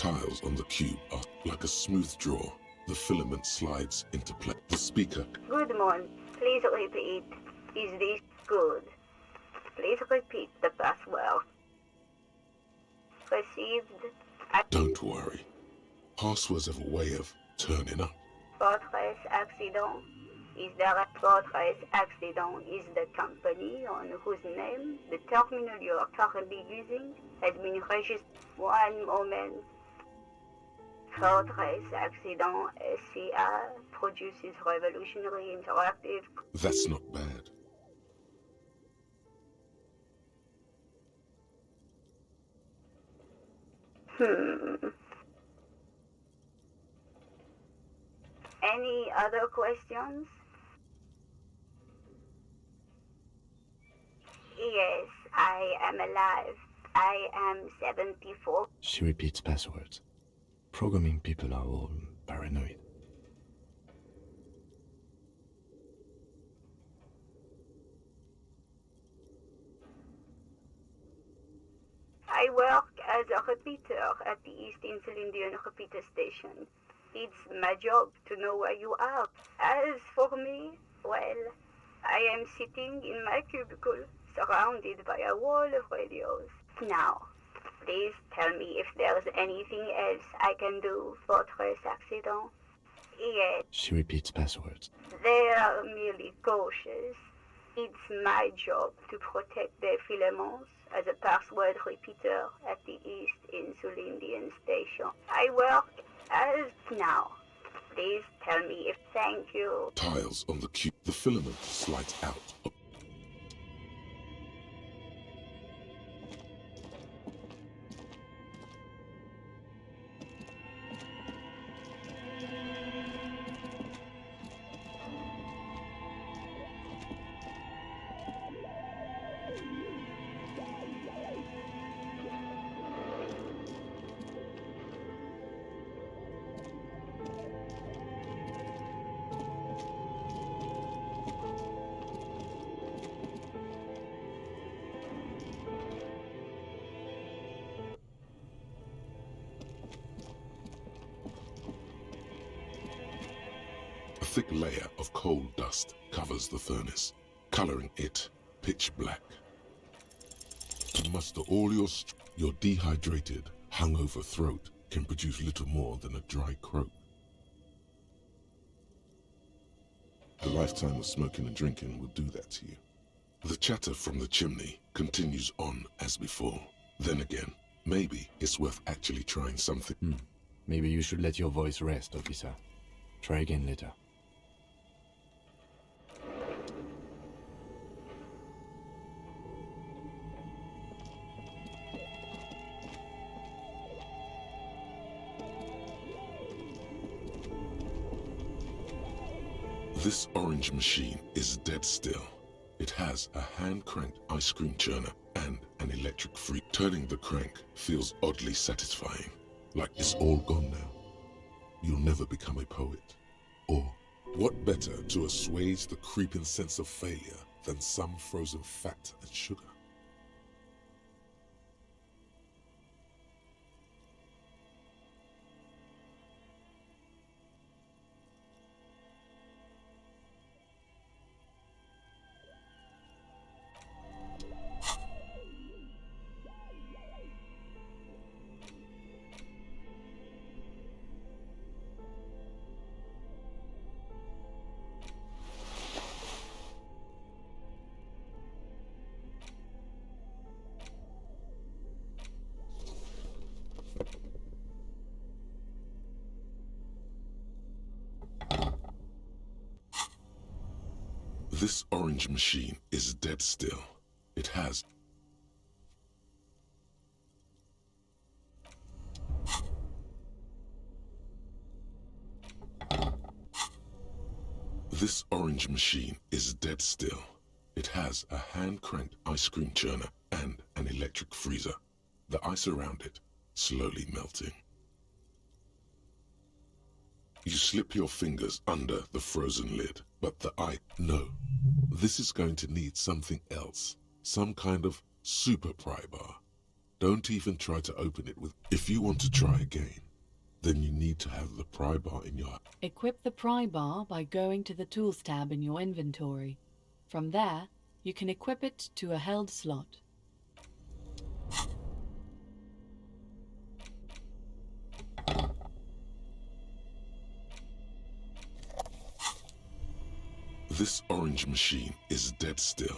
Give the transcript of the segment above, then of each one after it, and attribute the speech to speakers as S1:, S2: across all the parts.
S1: Tiles on the cube are like a smooth draw. The filament slides into place. The speaker.
S2: Good morning. Please repeat. Is this good? Please repeat the password. Received.
S1: Don't worry. Passwords have a way of turning up.
S2: Fortress accident. Is there a Fortress accident? Is the company on whose name the terminal you are currently using has been registered? One moment. Fortress accident SCA produces revolutionary interactive.
S1: That's not bad.
S2: Any other questions? Yes, I am alive. I am 74.
S3: She repeats passwords. Programming people are all paranoid.
S2: I work as a repeater at the East Insulindian repeater station. It's my job to know where you are. As for me, well, I am sitting in my cubicle, surrounded by a wall of radios. Now, please tell me if there's anything else I can do, Fortress accident. Yes.
S3: She repeats passwords.
S2: They are merely cautious. It's my job to protect their filaments as a password repeater at the East Insulindian station. I work as now. Please tell me if thank you.
S1: Tiles on the cube. The filament slides out. A thick layer of coal dust covers the furnace, coloring it pitch black. To muster all your dehydrated, hungover throat can produce little more than a dry croak. A lifetime of smoking and drinking will do that to you. The chatter from the chimney continues on as before. Then again, maybe it's worth actually trying something.
S3: Maybe you should let your voice rest, officer. Try again later.
S1: This orange machine is dead still. It has a hand-cranked ice cream churner and an electric freeze. Turning the crank feels oddly satisfying, like it's all gone now. You'll never become a poet. Or, what better to assuage the creeping sense of failure than some frozen fat and sugar? This orange machine is dead still. It has This orange machine is dead still. It has a hand-cranked ice cream churner and an electric freezer. The ice around it slowly melting. You slip your fingers under the frozen lid, but no. This is going to need something else. Some kind of super pry bar. Don't even try to open it with... If you want to try again, then you need to have the pry bar in your...
S4: Equip the pry bar by going to the Tools tab in your inventory. From there, you can equip it to a held slot.
S1: This orange machine is dead still.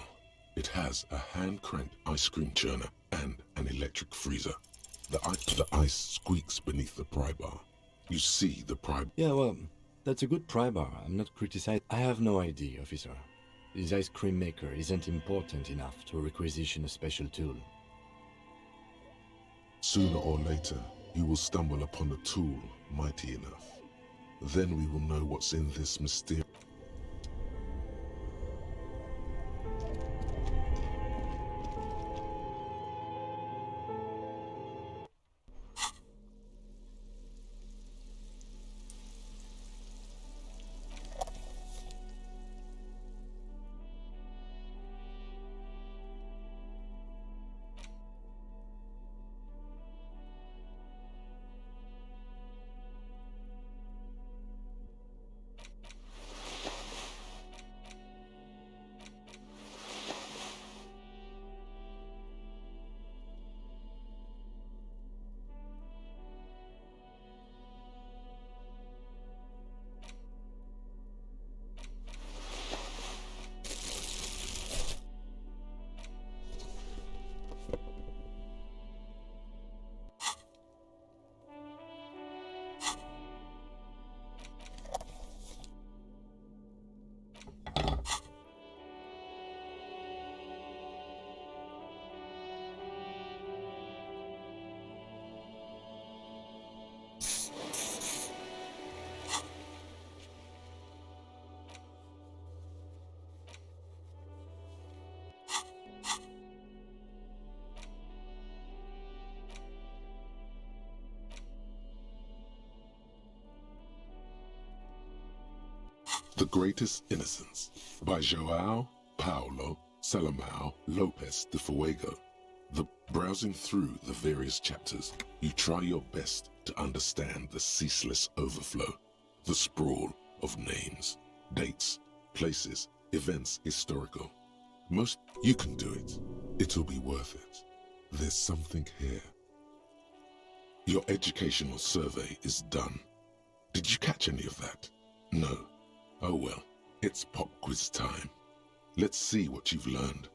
S1: It has a hand-cranked ice cream churner and an electric freezer. The ice squeaks beneath the pry bar. You see the pry...
S3: Yeah, well, that's a good pry bar. I'm not criticizing. I have no idea, officer. This ice cream maker isn't important enough to requisition a special tool.
S1: Sooner or later, you will stumble upon a tool mighty enough. Then we will know what's in this mysterious... The Greatest Innocence by João Paulo Salomão Lopes de Fuego. Browsing through the various chapters, you try your best to understand the ceaseless overflow, the sprawl of names, dates, places, events, historical. You can do it. It'll be worth it. There's something here. Your educational survey is done. Did you catch any of that? No. Oh well, it's pop quiz time. Let's see what you've learned.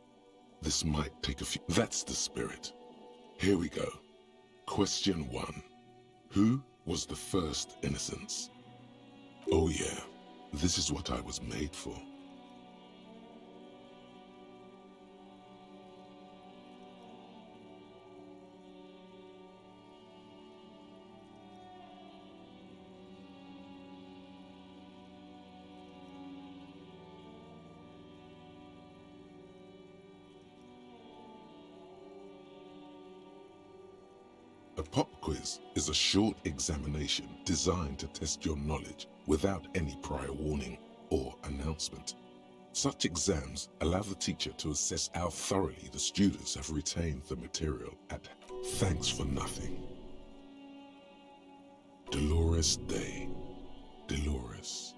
S1: This might take a few... That's the spirit. Here we go. Question 1. Who was the first innocence? Oh yeah, this is what I was made for. A pop quiz is a short examination designed to test your knowledge without any prior warning or announcement. Such exams allow the teacher to assess how thoroughly the students have retained the material at thanks for nothing. Dolores Day. Dolores.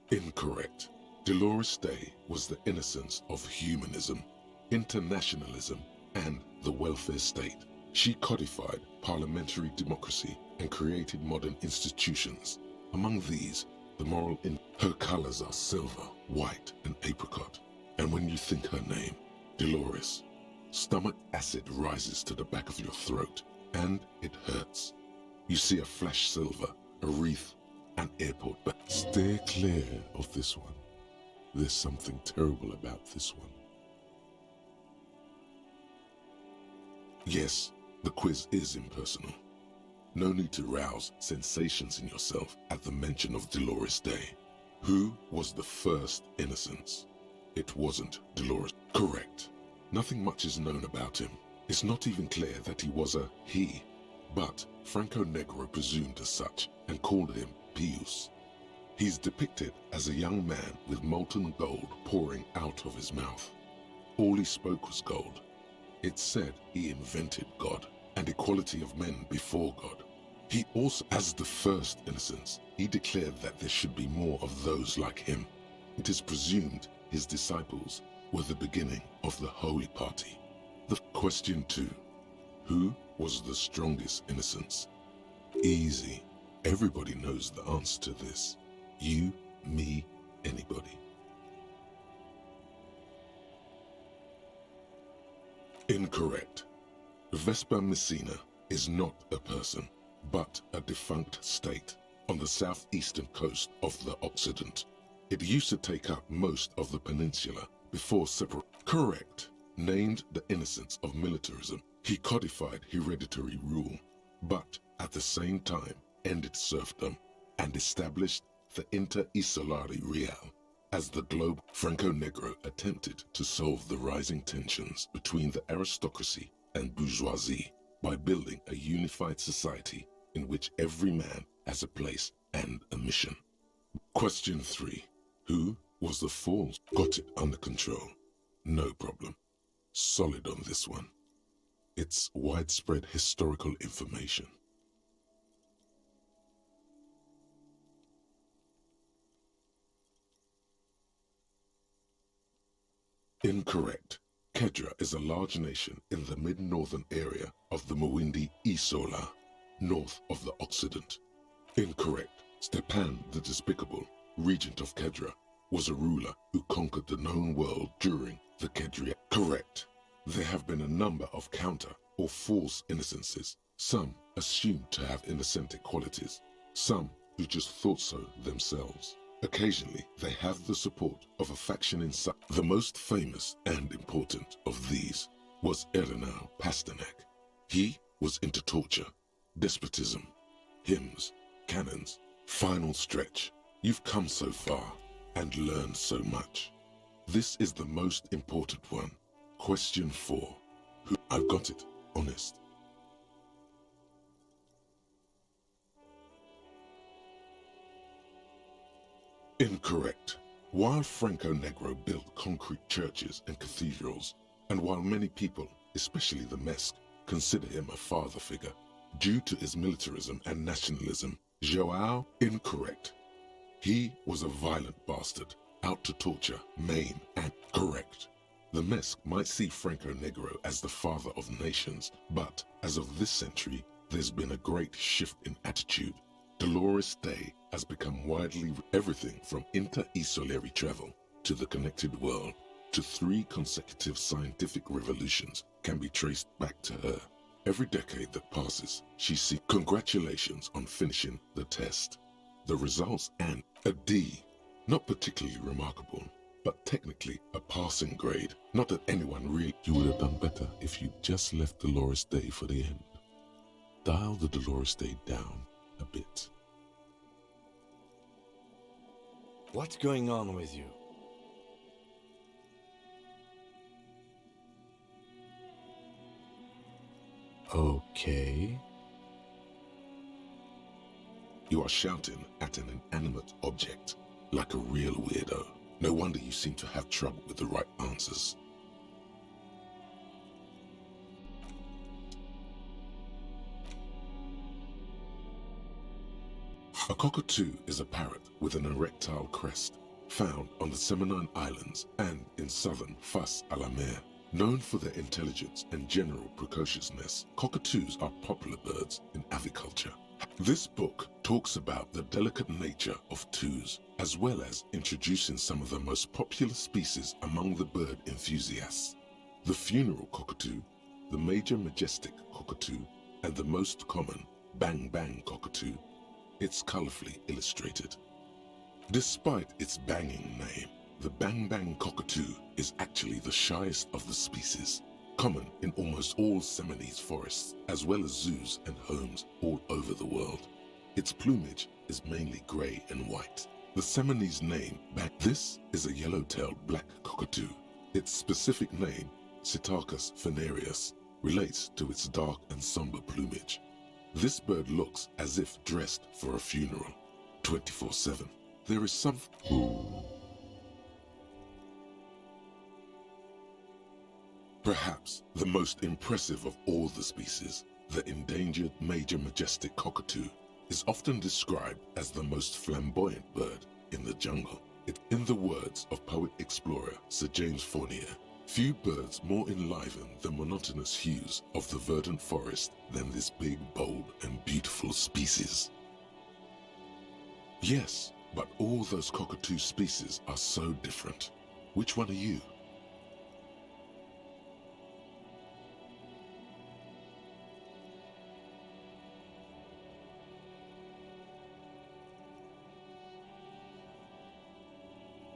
S1: Incorrect. Dolores Day was the innocence of humanism, internationalism, and the welfare state. She codified parliamentary democracy and created modern institutions. Among these, her colors are silver, white, and apricot. And when you think her name, Dolores, stomach acid rises to the back of your throat, and it hurts. You see a flash silver, a wreath, an airport bag. Steer clear of this one. There's something terrible about this one. Yes, the quiz is impersonal. No need to rouse sensations in yourself at the mention of Dolores Day. Who was the first innocence? It wasn't Dolores. Correct. Nothing much is known about him. It's not even clear that he was a he, but Franco Negro presumed as such and called him Pius. He's depicted as a young man with molten gold pouring out of his mouth. All he spoke was gold. It said he invented God and equality of men before God. He also, as the first innocence, he declared that there should be more of those like him. It is presumed his disciples were the beginning of the Holy Party. The question 2. Who was the strongest innocence? Easy. Everybody knows the answer to this. You, me, anybody. Incorrect. Vespa Messina is not a person, but a defunct state on the southeastern coast of the Occident. It used to take up most of the peninsula before separate. Correct. Named the innocence of militarism, he codified hereditary rule, but at the same time ended serfdom and established the Inter-Isolari Real as the globe. Franco-Negro attempted to solve the rising tensions between the aristocracy and bourgeoisie by building a unified society in which every man has a place and a mission. Question 3. Who was the fool? Got it under control. No problem. Solid on this one. It's widespread historical information. Incorrect. Kedra is a large nation in the mid-northern area of the Mawindi Isola, north of the Occident. Incorrect. Stepan the Despicable, regent of Kedra, was a ruler who conquered the known world during the Kedria. Correct. There have been a number of counter or false innocences, some assumed to have innocentic qualities, some who just thought so themselves. Occasionally, they have the support of a faction inside. The most famous and important of these was Ernest Pasternak. He was into torture, despotism, hymns, cannons, final stretch. You've come so far and learned so much. This is the most important one. Question 4. Who? I've got it. Honest. Incorrect. While Franco-Negro built concrete churches and cathedrals, and while many people, especially the Mesque, consider him a father figure, due to his militarism and nationalism, Joao, incorrect. He was a violent bastard, out to torture, maim, and correct. The Mesque might see Franco-Negro as the father of nations, but as of this century, there's been a great shift in attitude. Dolores Day has become widely everything from inter-isolary travel to the connected world to 3 consecutive scientific revolutions can be traced back to her. Every decade that passes, she sees congratulations on finishing the test. The results and a D, not particularly remarkable, but technically a passing grade. Not that anyone really. You would have done better if you just left Dolores Day for the end. Dial the Dolores Day down a bit.
S3: What's going on with you? Okay.
S1: You are shouting at an inanimate object, like a real weirdo. No wonder you seem to have trouble with the right answers. A cockatoo is a parrot with an erectile crest, found on the Seminole Islands and in southern Fas a la Mer. Known for their intelligence and general precociousness, cockatoos are popular birds in aviculture. This book talks about the delicate nature of toos, as well as introducing some of the most popular species among the bird enthusiasts. The funeral cockatoo, the major majestic cockatoo, and the most common bang-bang cockatoo. It's colorfully illustrated. Despite its banging name, the bang-bang cockatoo is actually the shyest of the species, common in almost all Seminoles forests, as well as zoos and homes all over the world. Its plumage is mainly gray and white. The Seminoles name, this is a yellow-tailed black cockatoo. Its specific name, Psittacus venereus, relates to its dark and somber plumage. This bird looks as if dressed for a funeral, 24/7. There is some... Ooh. Perhaps the most impressive of all the species, the endangered major majestic cockatoo, is often described as the most flamboyant bird in the jungle. In the words of poet-explorer Sir James Fournier, few birds more enliven the monotonous hues of the verdant forest than this big, bold, and beautiful species. Yes, but all those cockatoo species are so different. Which one are you?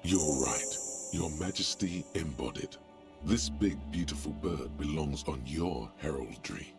S1: You're right, Your Majesty embodied. This big, beautiful bird belongs on your heraldry.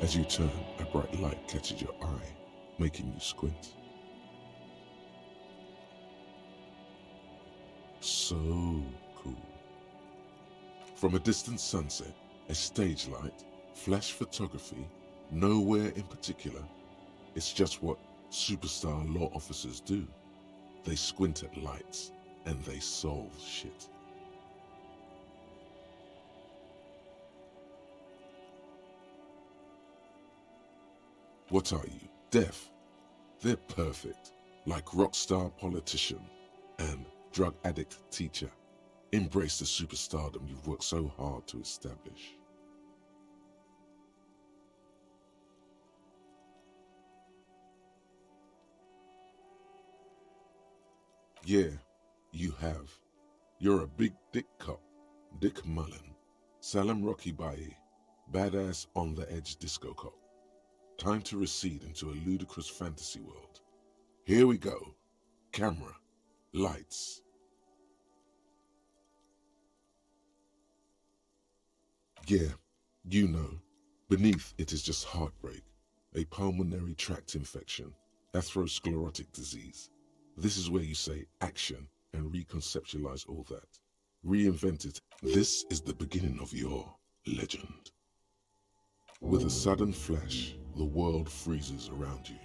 S1: As you turn, a bright light catches your eye, making you squint. So cool. From a distant sunset, a stage light, flash photography, nowhere in particular. It's just what superstar law officers do. They squint at lights and they solve shit. What are you, deaf? They're perfect, like rockstar politician and drug addict teacher. Embrace the superstardom you've worked so hard to establish. Yeah, you have. You're a big dick cop, Dick Mullen, Salem Rocky Baye, badass on the edge disco cop. Time to recede into a ludicrous fantasy world. Here we go. Camera, lights. Yeah, you know, beneath it is just heartbreak, a pulmonary tract infection, atherosclerotic disease. This is where you say action and reconceptualize all that. Reinvent it. This is the beginning of your legend. With a sudden flash, the world freezes around you,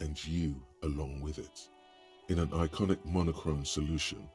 S1: and you along with it. In an iconic monochrome solution,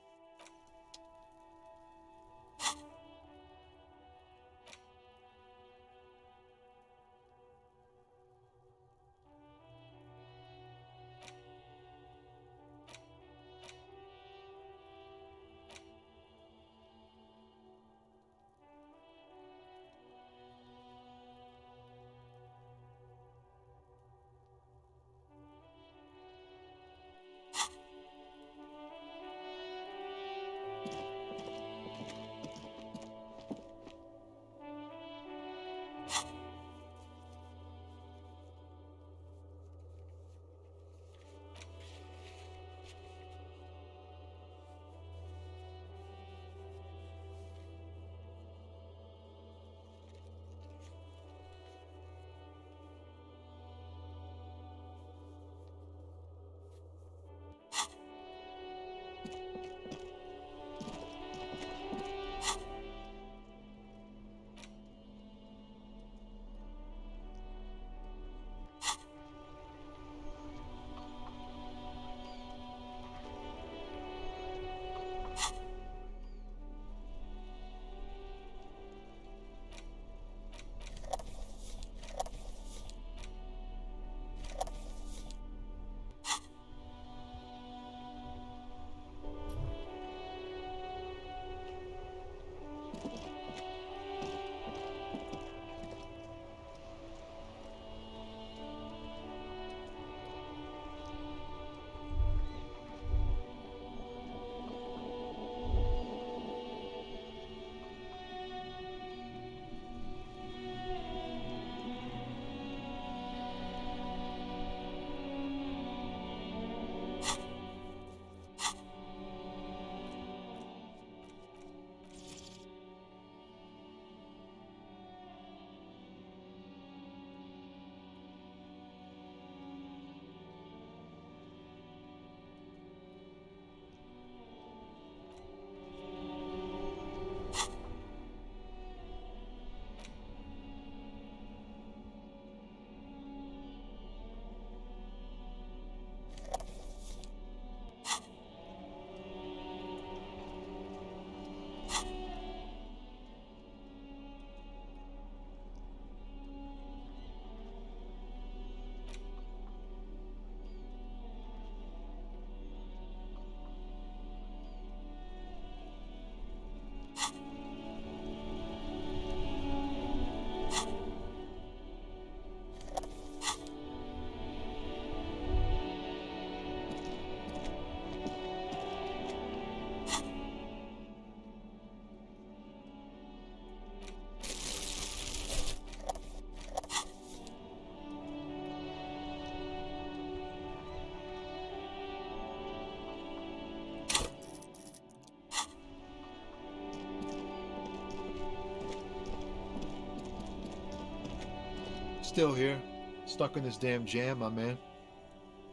S5: Still here, stuck in this damn jam, my man.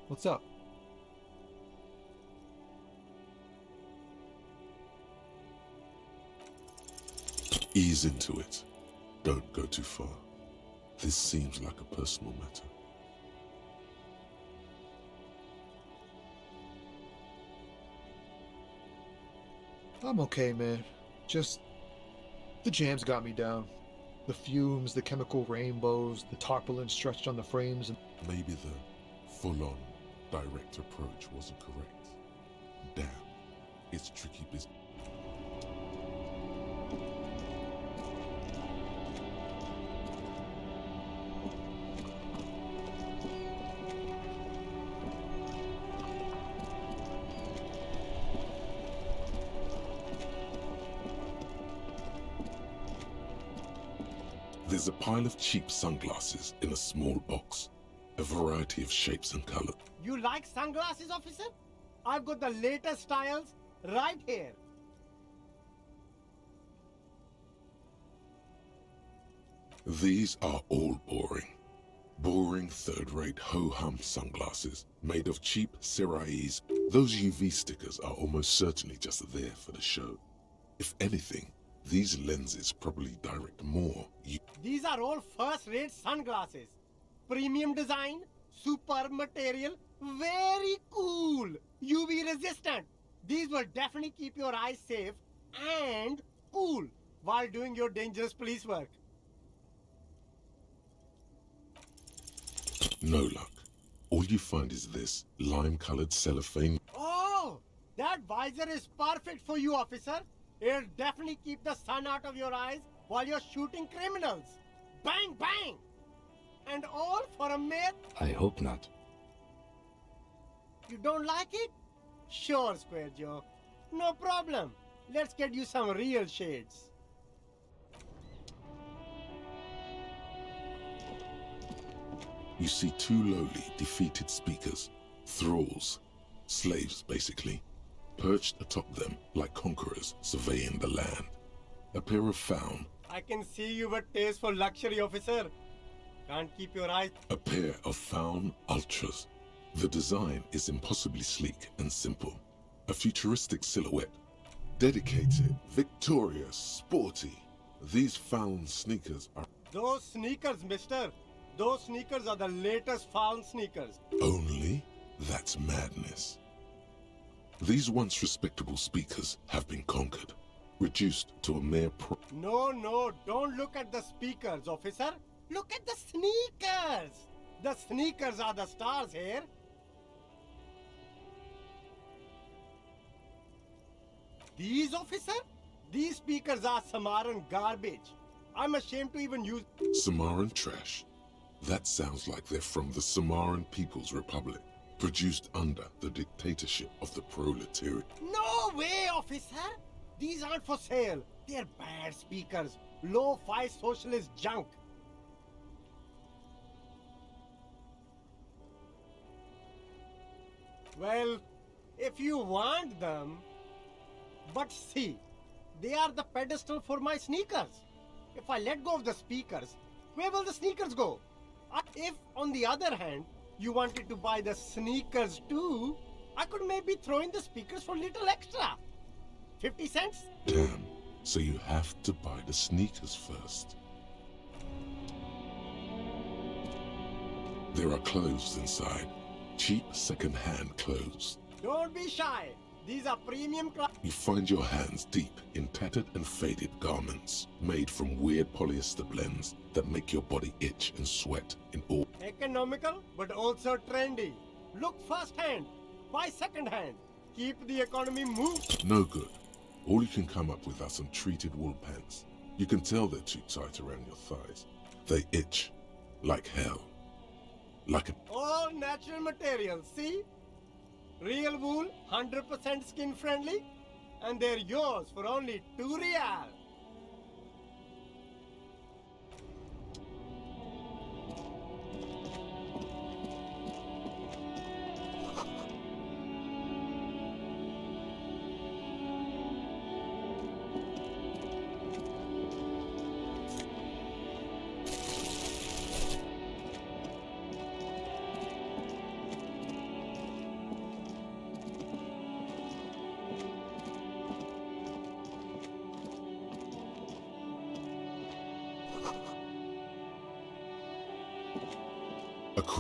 S5: What's up?
S1: Ease into it. Don't go too far. This seems like a personal matter.
S5: I'm okay, man. Just the jams got me down. The fumes, the chemical rainbows, the tarpaulin stretched on the frames, and
S1: Maybe the full-on direct approach wasn't correct. Damn, it's tricky business. There's a pile of cheap sunglasses in a small box, a variety of shapes and colors.
S6: You like sunglasses, officer? I've got the latest styles right here.
S1: These are all boring. Boring third-rate ho-hum sunglasses made of cheap Sirai's. Those UV stickers are almost certainly just there for the show. If anything, these lenses probably direct more.
S6: These are all first-rate sunglasses. Premium design, superb material, very cool, UV resistant. These will definitely keep your eyes safe and cool while doing your dangerous police work.
S1: No luck. All you find is this lime-colored cellophane.
S6: Oh, that visor is perfect for you, officer. It'll definitely keep the sun out of your eyes while you're shooting criminals. Bang, bang! And all for a mere...
S3: I hope not.
S6: You don't like it? Sure, Square Joe. No problem. Let's get you some real shades.
S1: You see two lowly, defeated speakers, thralls, slaves basically, perched atop them like conquerors surveying the land. A pair of faun.
S6: I can see you with taste for luxury, officer. Can't keep your eyes...
S1: A pair of faun ultras. The design is impossibly sleek and simple. A futuristic silhouette. Dedicated, victorious, sporty. These faun sneakers are...
S6: Those sneakers, mister. Those sneakers are the latest faun sneakers.
S1: Only? That's madness. These once respectable speakers have been conquered, reduced to a mere
S6: No, don't look at the speakers, officer. Look at the sneakers. The sneakers are the stars here. These, officer? These speakers are Samaran garbage. I'm ashamed to even use...
S1: Samaran trash. That sounds like they're from the Samaran People's Republic, produced under the dictatorship of the proletariat.
S6: No way, officer! These aren't for sale. They're bad speakers. Low-fi socialist junk. Well, if you want them... But see, they are the pedestal for my sneakers. If I let go of the speakers, where will the sneakers go? If, on the other hand, you wanted to buy the sneakers too, I could maybe throw in the speakers for a little extra. 50 cents?
S1: Damn, so you have to buy the sneakers first. There are clothes inside. Cheap second-hand clothes.
S6: Don't be shy. These are premium clothes.
S1: You find your hands deep in tattered and faded garments made from weird polyester blends that make your body itch and sweat in all.
S6: Economical, but also trendy. Look first-hand, buy second-hand. Keep the economy moving.
S1: No good. All you can come up with are some treated wool pants. You can tell they're too tight around your thighs. They itch like hell. Like a...
S6: All natural materials, see? Real wool, 100% skin friendly, and they're yours for only 2 real.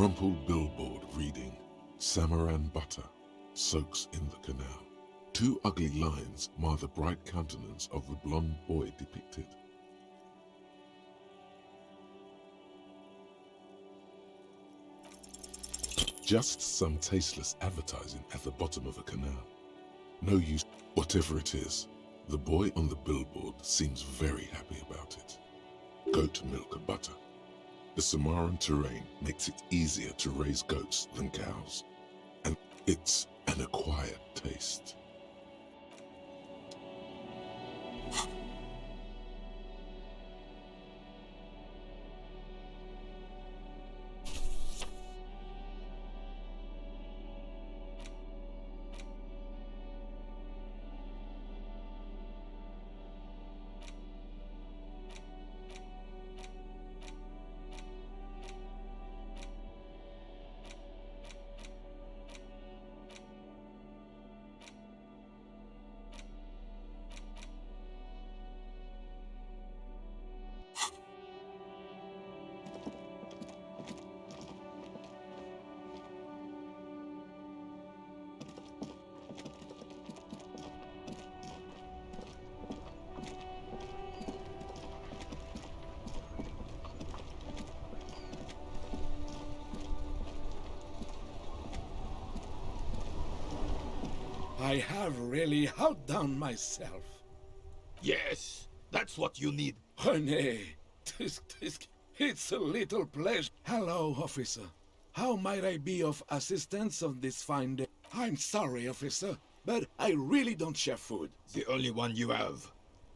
S1: crumpled billboard reading, Samaran butter soaks in the canal. Two ugly lines mar the bright countenance of the blonde boy depicted. Just some tasteless advertising at the bottom of a canal. No use, whatever it is. The boy on the billboard seems very happy about it. Goat milk and butter. The Samaran terrain makes it easier to raise goats than cows, and it's an acquired taste.
S7: I have really outdone myself.
S8: Yes, that's what you need.
S7: René, it's a little pleasure. Hello, officer. How might I be of assistance on this fine day? I'm sorry, officer, but I really don't share food.
S8: The only one you have.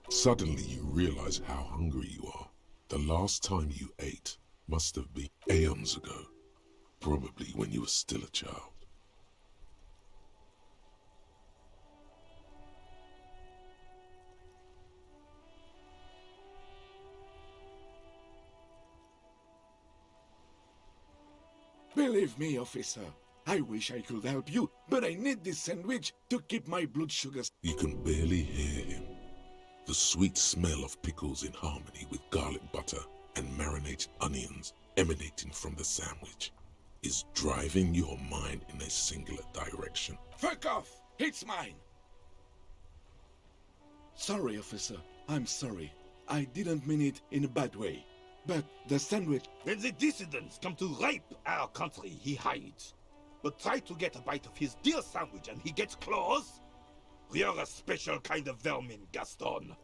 S1: Suddenly you realize how hungry you are. The last time you ate must have been aeons ago, probably when you were still a child.
S7: Believe me, officer, I wish I could help you, but I need this sandwich to keep my blood sugars.
S1: You can barely hear him. The sweet smell of pickles in harmony with garlic butter and marinated onions emanating from the sandwich is driving your mind in a singular direction.
S7: Fuck off! It's mine! Sorry, officer. I'm sorry. I didn't mean it in a bad way. But the sandwich...
S8: When the dissidents come to rape our country, he hides. But try to get a bite of his dear sandwich and he gets claws? You're a special kind of vermin, Gaston.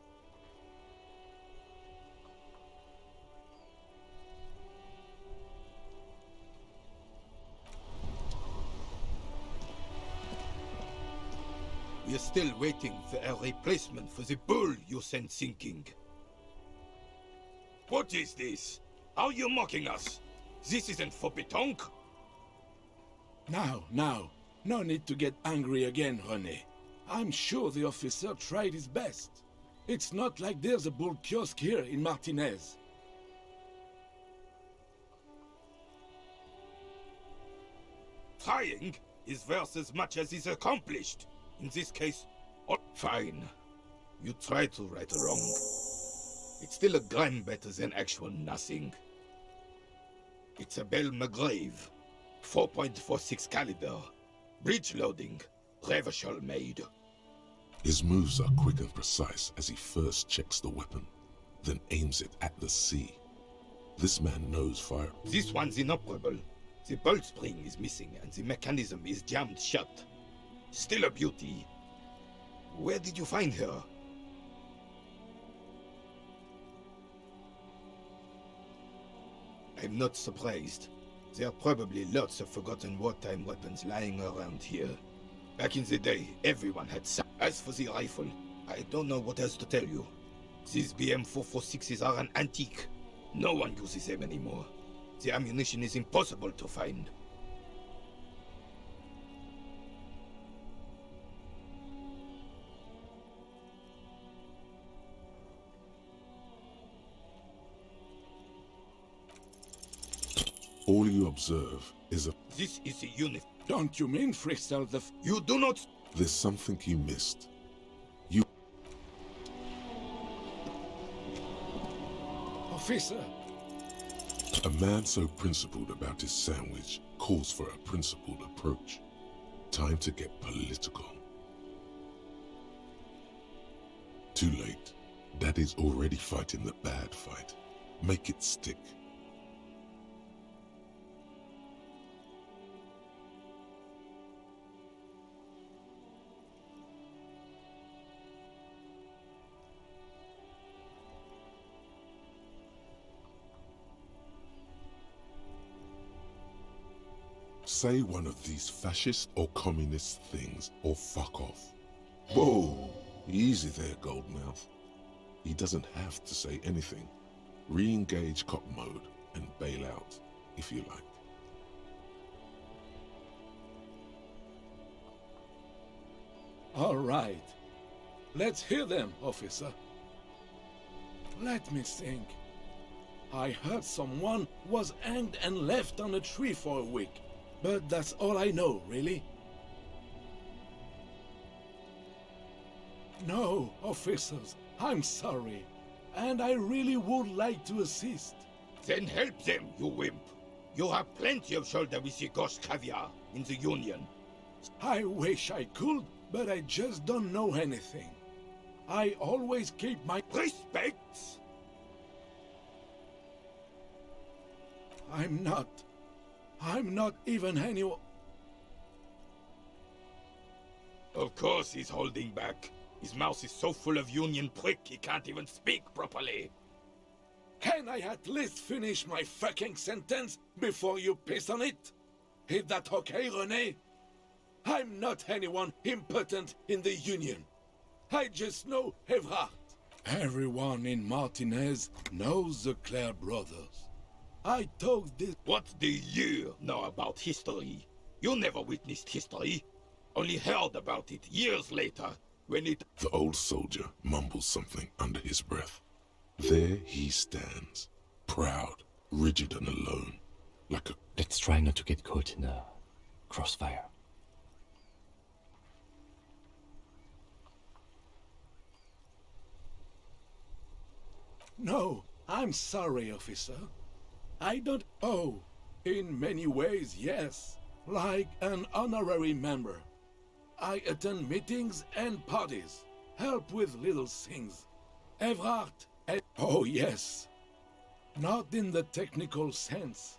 S8: We're still waiting for a replacement for the bull you sent sinking. What is this? Are you mocking us? This isn't for pétanque.
S7: Now, no need to get angry again, René. I'm sure the officer tried his best. It's not like there's a bull kiosk here in Martinez.
S8: Trying is worth as much as is accomplished. In this case, fine. You try to right a wrong. It's still a gram better than actual nothing. It's a Belle McGrave, 4.46 caliber, breech loading, Revachol made.
S1: His moves are quick and precise as he first checks the weapon, then aims it at the sea. This man knows fire.
S8: This one's inoperable. The bolt spring is missing and the mechanism is jammed shut. Still a beauty. Where did you find her? I'm not surprised. There are probably lots of forgotten wartime weapons lying around here. Back in the day, everyone had some. As for the rifle, I don't know what else to tell you. These BM-446s are an antique. No one uses them anymore. The ammunition is impossible to find.
S1: All you observe is a...
S8: This is a unit.
S7: Don't you mean freestyle the...
S8: You do not...
S1: There's something you missed.
S7: Officer!
S1: A man so principled about his sandwich calls for a principled approach. Time to get political. Too late. Daddy's already fighting the bad fight. Make it stick. Say one of these fascist or communist things or fuck off. Whoa, easy there, Goldmouth. He doesn't have to say anything. Re-engage cop mode and bail out, if you like.
S7: All right. Let's hear them, officer. Let me think. I heard someone was hanged and left on a tree for a week. But that's all I know, really. No, officers, I'm sorry. And I really would like to assist.
S8: Then help them, you wimp. You have plenty of shoulder with your ghost caviar in the Union.
S7: I wish I could, but I just don't know anything. I always keep my
S8: Respect!
S7: I'm not even anyone.
S8: Of course he's holding back. His mouth is so full of Union prick he can't even speak properly.
S7: Can I at least finish my fucking sentence before you piss on it? Is that okay, René? I'm not anyone important in the Union. I just know Evrard. Everyone in Martinez knows the Clare brothers. I told this.
S8: What do you know about history? You never witnessed history. Only heard about it years later, when it...
S1: The old soldier mumbles something under his breath. There he stands, proud, rigid and alone, like a...
S3: Let's try not to get caught in a crossfire.
S7: No, I'm sorry, officer. I don't... Oh, in many ways, yes. Like an honorary member. I attend meetings and parties. Help with little things. Evrard... Oh, yes. Not in the technical sense.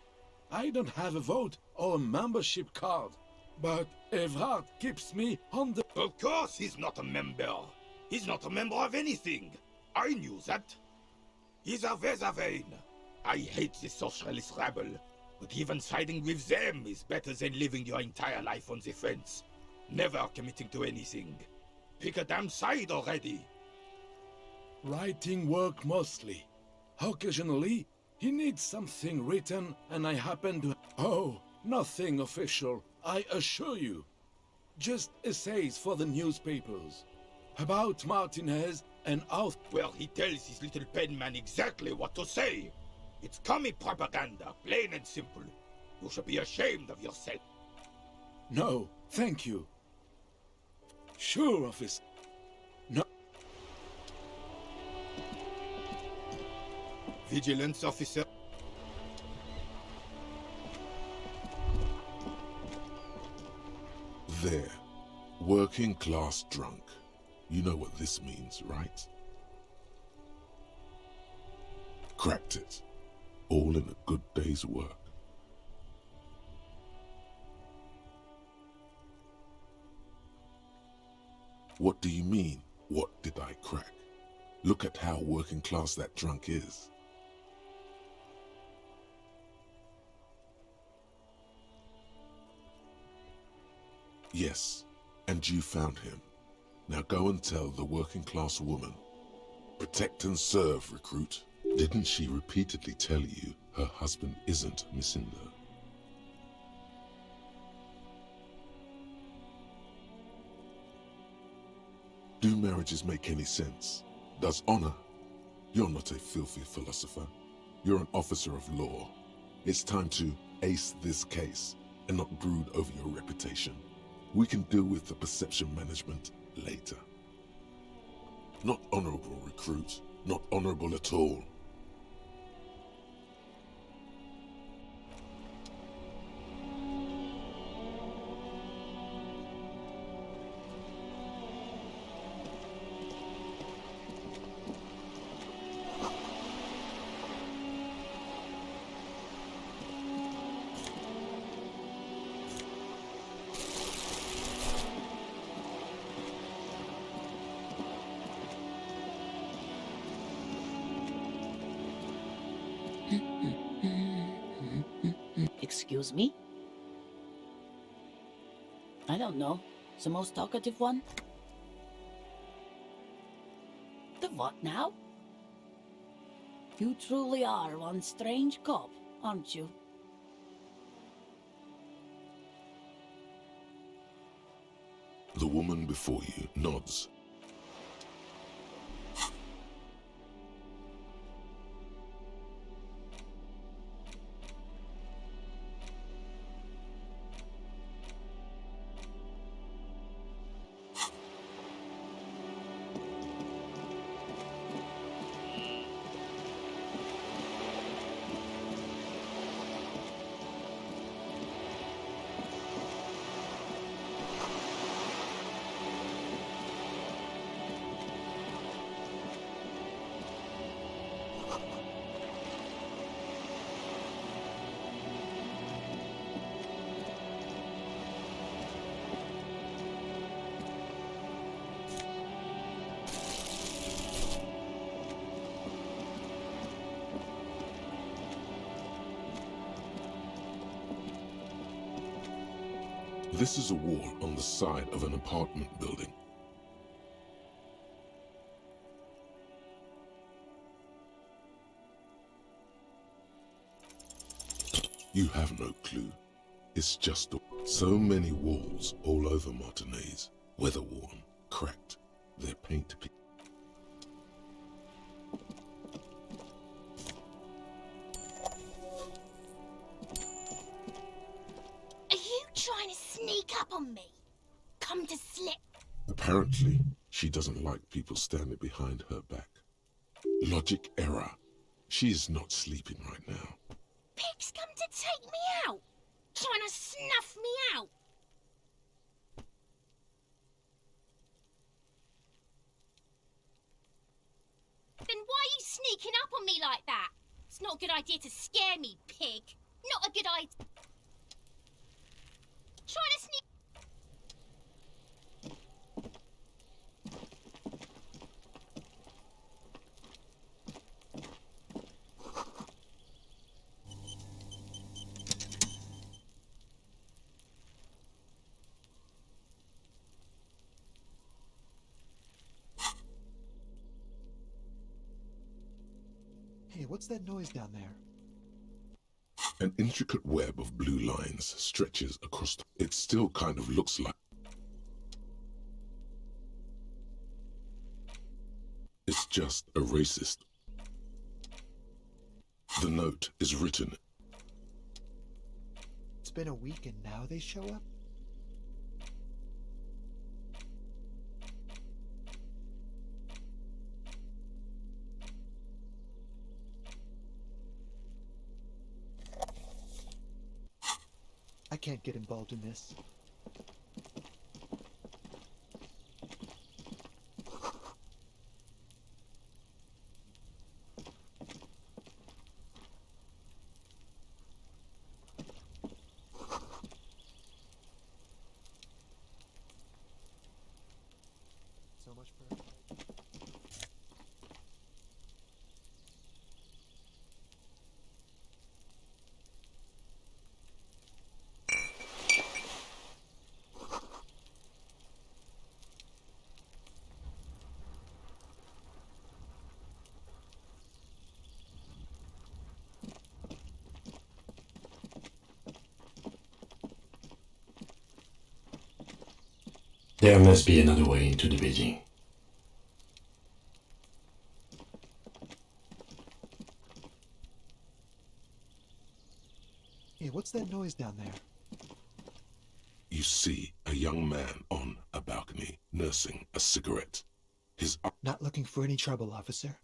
S7: I don't have a vote or a membership card. But Evrard keeps me on the...
S8: Of course he's not a member. He's not a member of anything. I knew that. He's a Weservein. I hate this socialist rabble, but even siding with them is better than living your entire life on the fence. Never committing to anything. Pick a damn side already.
S7: Writing work mostly. Occasionally, he needs something written and I happen to... Oh, nothing official, I assure you. Just essays for the newspapers. About Martinez and how...
S8: Well, he tells his little pen man exactly what to say. It's commie propaganda, plain and simple. You should be ashamed of yourself.
S7: No, thank you. Sure, officer. No.
S8: Vigilance officer.
S1: There. Working class drunk. You know what this means, right? Cracked it. All in a good day's work. What do you mean, what did I crack? Look at how working class that drunk is. Yes, and you found him. Now go and tell the working class woman. Protect and serve, recruit. Didn't she repeatedly tell you her husband isn't Missindo? Do marriages make any sense? Does honor? You're not a filthy philosopher. You're an officer of law. It's time to ace this case and not brood over your reputation. We can deal with the perception management later. Not honorable, recruit. Not honorable at all.
S9: Excuse me? I don't know. The most talkative one? The what now? You truly are one strange cop, aren't you?
S1: The woman before you nods. This is a wall on the side of an apartment building. You have no clue. It's just so many walls all over Martinez, weather-worn, cracked. They're paint.
S10: Trying to sneak up on me? Come to slip.
S1: Apparently, she doesn't like people standing behind her back. Logic error. She is not sleeping right now.
S10: Pigs come to take me out. Trying to snuff me out. Then why are you sneaking up on me like that? It's not a good idea to scare me, pig. Not a good idea. Trying to sneak.
S5: Hey, what's that noise down there?
S1: An intricate web of blue lines stretches across it still kind of looks like it's just a racist. The note is written.
S5: It's been a week and now they show up? I can't get involved in this. So much for...
S3: There must be another way into the building.
S5: Hey, what's that noise down there?
S1: You see a young man on a balcony nursing a cigarette. His
S5: Not looking for any trouble, officer.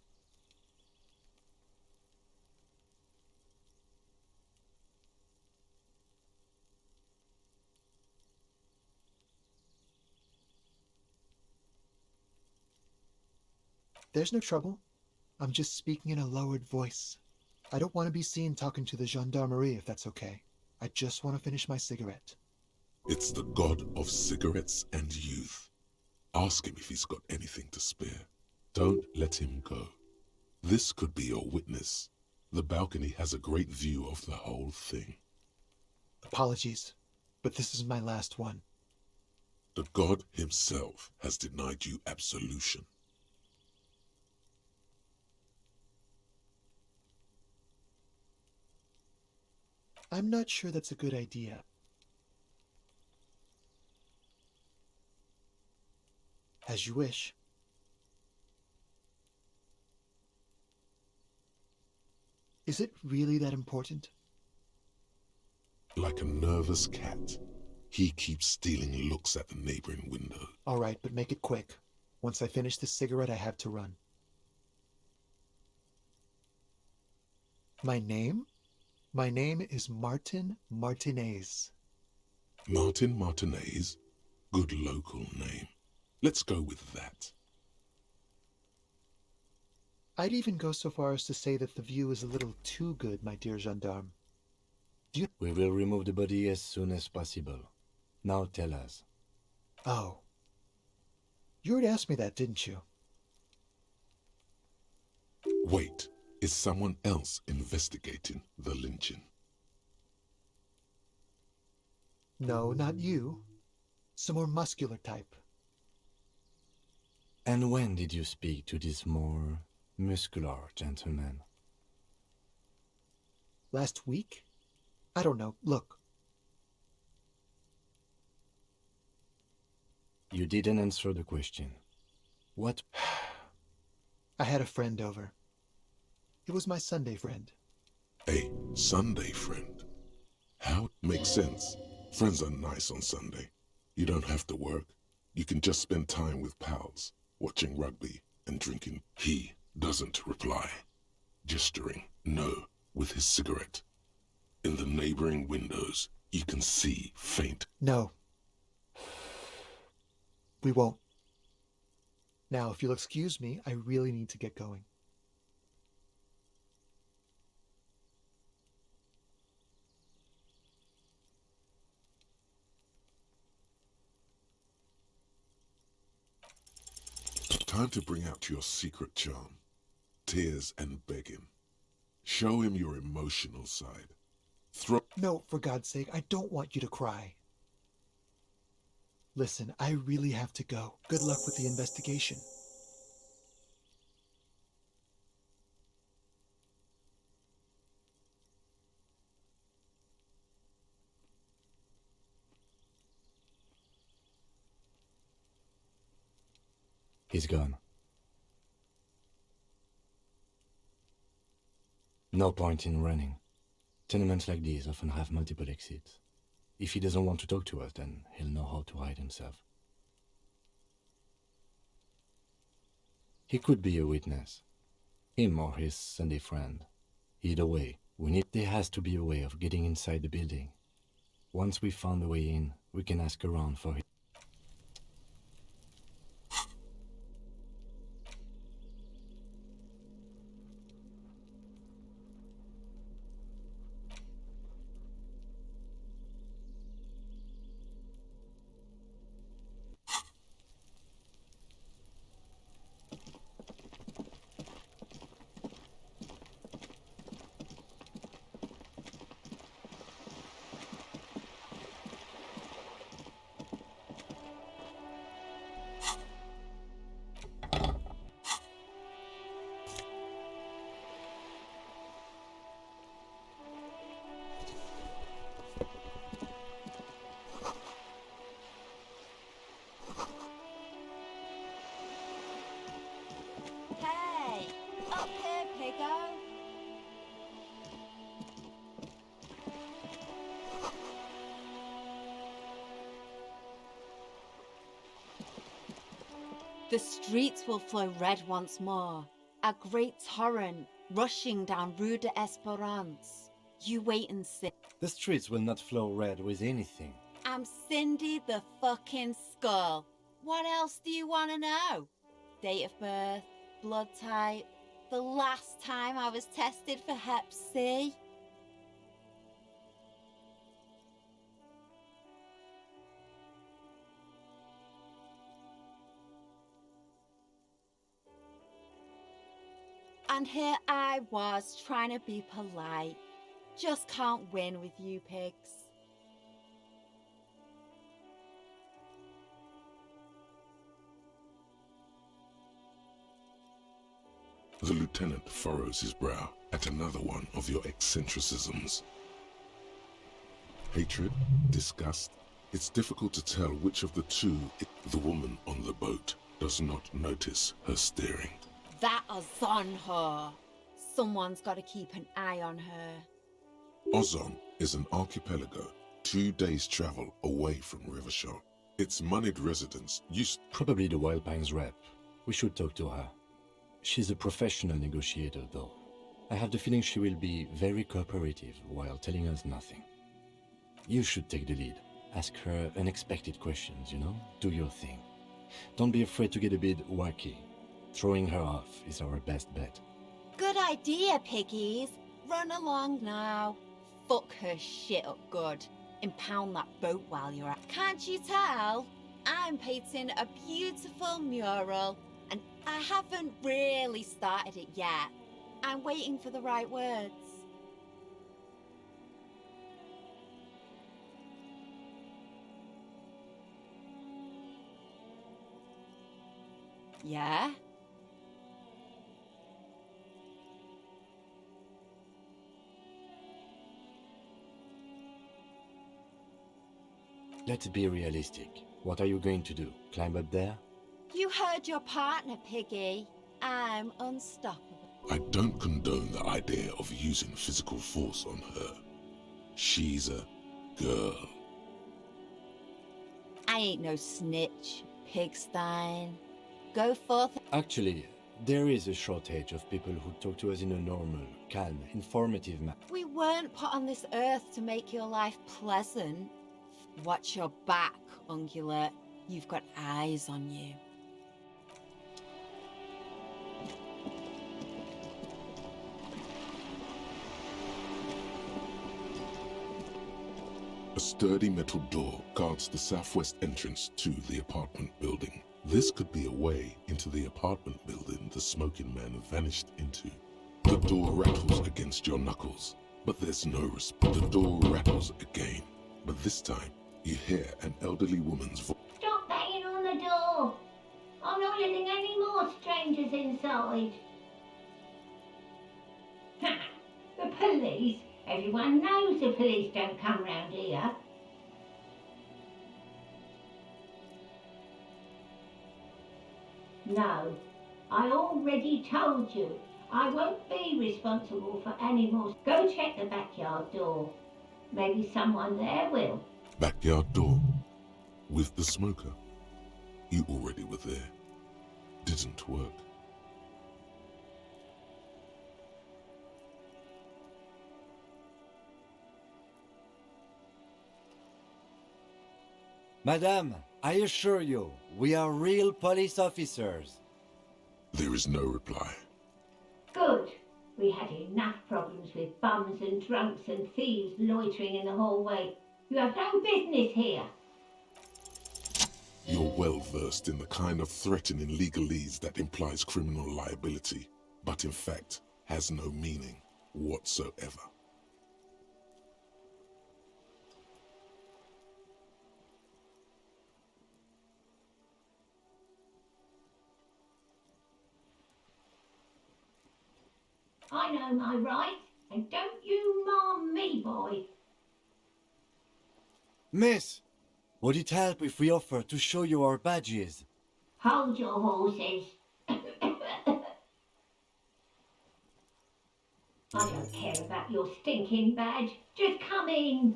S5: There's no trouble. I'm just speaking in a lowered voice. I don't want to be seen talking to the gendarmerie if that's okay. I just want to finish my cigarette.
S1: It's the god of cigarettes and youth. Ask him if he's got anything to spare. Don't let him go. This could be your witness. The balcony has a great view of the whole thing.
S5: Apologies, but this is my last one.
S1: The god himself has denied you absolution.
S5: I'm not sure that's a good idea. As you wish. Is it really that important?
S1: Like a nervous cat, he keeps stealing looks at the neighboring window.
S5: All right, but make it quick. Once I finish this cigarette, I have to run. My name? My name is Martin Martinez.
S1: Martin Martinez? Good local name. Let's go with that.
S5: I'd even go so far as to say that the view is a little too good, my dear gendarme.
S3: We will remove the body as soon as possible. Now tell us.
S5: Oh. You already asked me that, didn't you?
S1: Wait, is someone else investigating the lynching?
S5: No, not you. Some more muscular type.
S3: And when did you speak to this more muscular gentleman?
S5: Last week? I don't know. Look.
S3: You didn't answer the question. What?
S5: I had a friend over. It was my Sunday friend.
S1: A Sunday friend? How? Makes sense. Friends are nice on Sunday. You don't have to work. You can just spend time with pals, watching rugby and drinking. He doesn't reply, gesturing no with his cigarette. In the neighboring windows, you can see faint.
S5: No. We won't. Now, if you'll excuse me, I really need to get going.
S1: Time to bring out your secret charm. Tears and begging. Show him your emotional side.
S5: No, for God's sake, I don't want you to cry. Listen, I really have to go. Good luck with the investigation.
S3: He's gone. No point in running. Tenements like these often have multiple exits. If he doesn't want to talk to us, then he'll know how to hide himself. He could be a witness. Him or his Sunday friend. Either way, there has to be a way of getting inside the building. Once we've found a way in, we can ask around for him.
S10: Hey, up here, Piggo.
S11: The streets will flow red once more, a great torrent rushing down Rue d'Esperance. You wait and see.
S3: The streets will not flow red with anything.
S11: I'm Cindy the fucking Skull. What else do you want to know? Date of birth, blood type, the last time I was tested for Hep C. And here I was trying to be polite. Just can't win with you pigs.
S1: The lieutenant furrows his brow at another one of your eccentricisms. Hatred, disgust. It's difficult to tell which of the two. The woman on the boat does not notice her staring.
S11: That is on her. Someone's got to keep an eye on her.
S1: Ozon is an archipelago 2 days' travel away from Rivershore. Its moneyed residents used...
S3: Probably the Wild Pines rep. We should talk to her. She's a professional negotiator, though. I have the feeling she will be very cooperative while telling us nothing. You should take the lead. Ask her unexpected questions, you know? Do your thing. Don't be afraid to get a bit wacky. Throwing her off is our best bet.
S11: Good idea, piggies. Run along now. Fuck her shit up good. Impound that boat while you're at. Can't you tell? I'm painting a beautiful mural, and I haven't really started it yet. I'm waiting for the right words. Yeah?
S3: Let's be realistic. What are you going to do? Climb up there?
S11: You heard your partner, Piggy. I'm unstoppable.
S1: I don't condone the idea of using physical force on her. She's a girl.
S11: I ain't no snitch, Pigstein. Go forth.
S3: Actually, there is a shortage of people who talk to us in a normal, calm, informative manner.
S11: We weren't put on this earth to make your life pleasant. Watch your back, Ungulate. You've got eyes on you.
S1: A sturdy metal door guards the southwest entrance to the apartment building. This could be a way into the apartment building the smoking man vanished into. The door rattles against your knuckles, but there's no response. The door rattles again, but this time you hear an elderly woman's voice.
S12: Stop banging on the door! I'm not letting any more strangers inside. Ha! The police? Everyone knows the police don't come round here. No, I already told you. I won't be responsible for any more. Go check the backyard door. Maybe someone there will.
S1: Backyard door with the smoker. You already were there. Didn't work.
S3: Madame, I assure you, we are real police officers.
S1: There is no reply.
S12: Good. We had enough problems with bums and drunks and thieves loitering in the hallway. You have no business here.
S1: You're well versed in the kind of threatening legalese that implies criminal liability, but in fact has no meaning whatsoever.
S12: I know my rights, and don't you marm me, boy.
S3: Miss, would it help if we offer to show you our badges?
S12: Hold your horses. I don't care about your stinking badge. Just come in.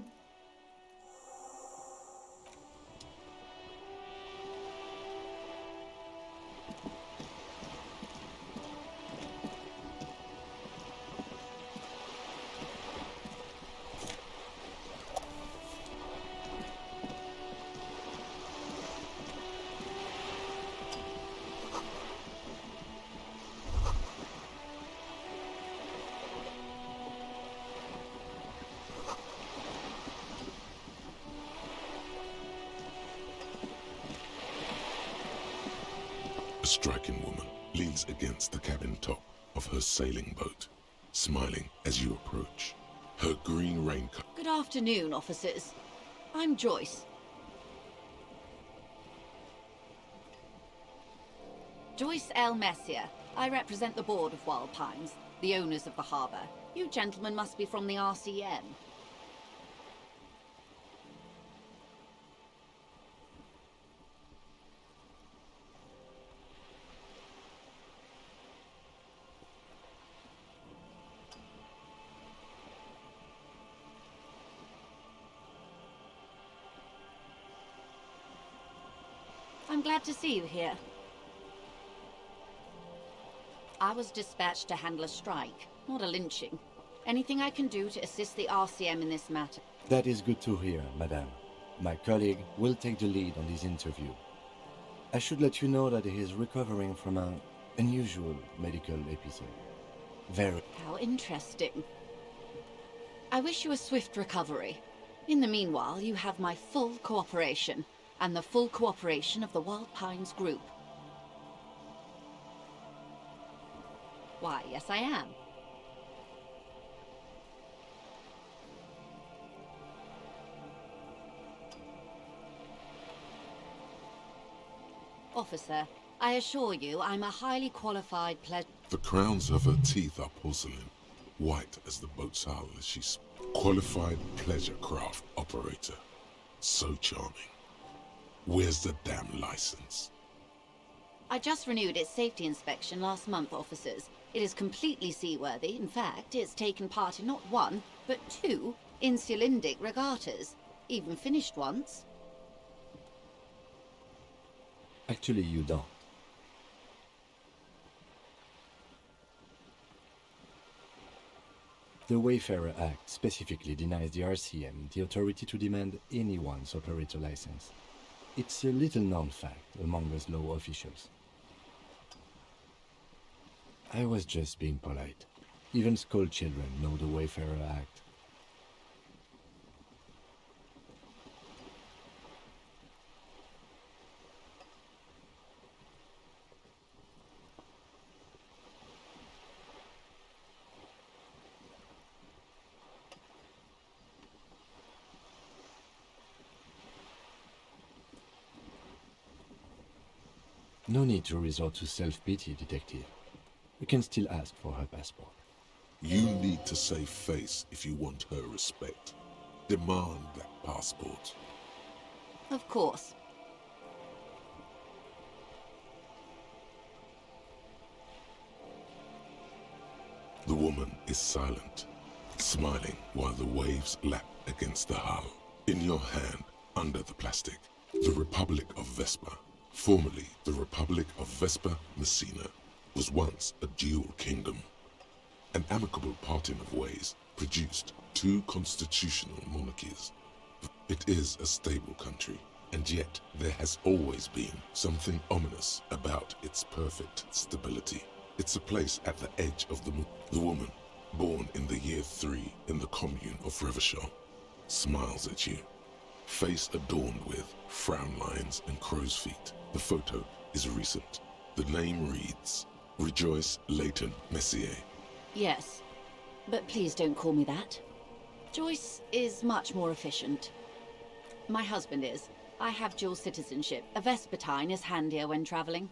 S1: A striking woman leans against the cabin top of her sailing boat, smiling as you approach. Her green raincoat.
S9: Good afternoon, officers. I'm Joyce.
S11: Joyce L. Messier,
S13: I represent the board of Wild Pines, the owners of the harbour. You gentlemen must be from the RCM. I'm glad to see you here. I was dispatched to handle a strike, not a lynching. Anything I can do to assist the RCM in this matter?
S3: That is good to hear, madame. My colleague will take the lead on this interview. I should let you know that he is recovering from an unusual medical episode. Very.
S13: How interesting. I wish you a swift recovery. In the meanwhile, you have my full cooperation, and the full cooperation of the Wild Pines Group. Why, yes I am. Officer, I assure you I'm a highly qualified
S1: The crowns of her teeth are porcelain, white as the boat's hull as she's qualified pleasure craft operator. So charming. Where's the damn license?
S13: I just renewed its safety inspection last month, officers. It is completely seaworthy. In fact, it's taken part in not one, but two insulindic regattas. Even finished once.
S3: Actually, you don't. The Wayfarer Act specifically denies the RCM the authority to demand anyone's operator license. It's a little known fact among us law officials. I was just being polite. Even school children know the Wayfarer Act. No need to resort to self-pity, detective. You can still ask for her passport.
S1: You need to save face if you want her respect. Demand that passport.
S13: Of course.
S1: The woman is silent, smiling while the waves lap against the hull. In your hand, under the plastic, the Republic of Vespa, formerly the Republic of Vespa Messina, was once a dual kingdom. An amicable parting of ways produced two constitutional monarchies. It is a stable country, and yet there has always been something ominous about its perfect stability. It's a place at the edge of the moon. The woman, born in the year 3 in the commune of Revachol, smiles at you, face adorned with frown lines and crow's feet. The photo is recent. The name reads, Rejoice Leighton Messier.
S13: Yes, but please don't call me that. Joyce is much more efficient. My husband is. I have dual citizenship. A Vespertine is handier when traveling.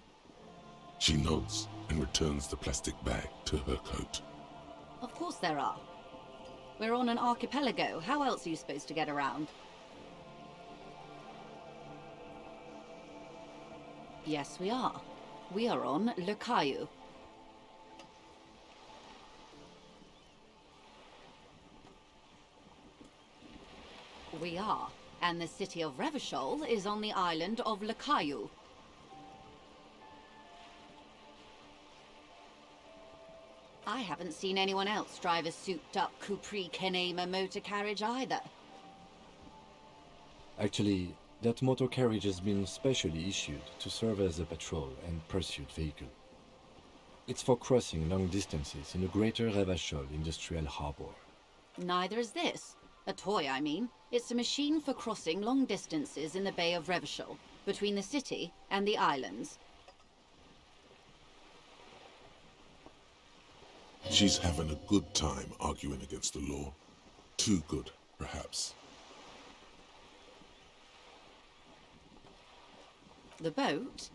S1: She nods and returns the plastic bag to her coat.
S13: Of course there are. We're on an archipelago. How else are you supposed to get around? Yes, we are. We are on Le Caillou. We are. And the city of Revachol is on the island of Le Caillou. I haven't seen anyone else drive a souped-up Capri Kenema motor carriage either.
S3: Actually, that motor carriage has been specially issued to serve as a patrol and pursuit vehicle. It's for crossing long distances in the greater Revachol industrial harbor.
S13: Neither is this. A toy, I mean. It's a machine for crossing long distances in the Bay of Revachol, between the city and the islands.
S1: She's having a good time arguing against the law. Too good, perhaps.
S13: The boat?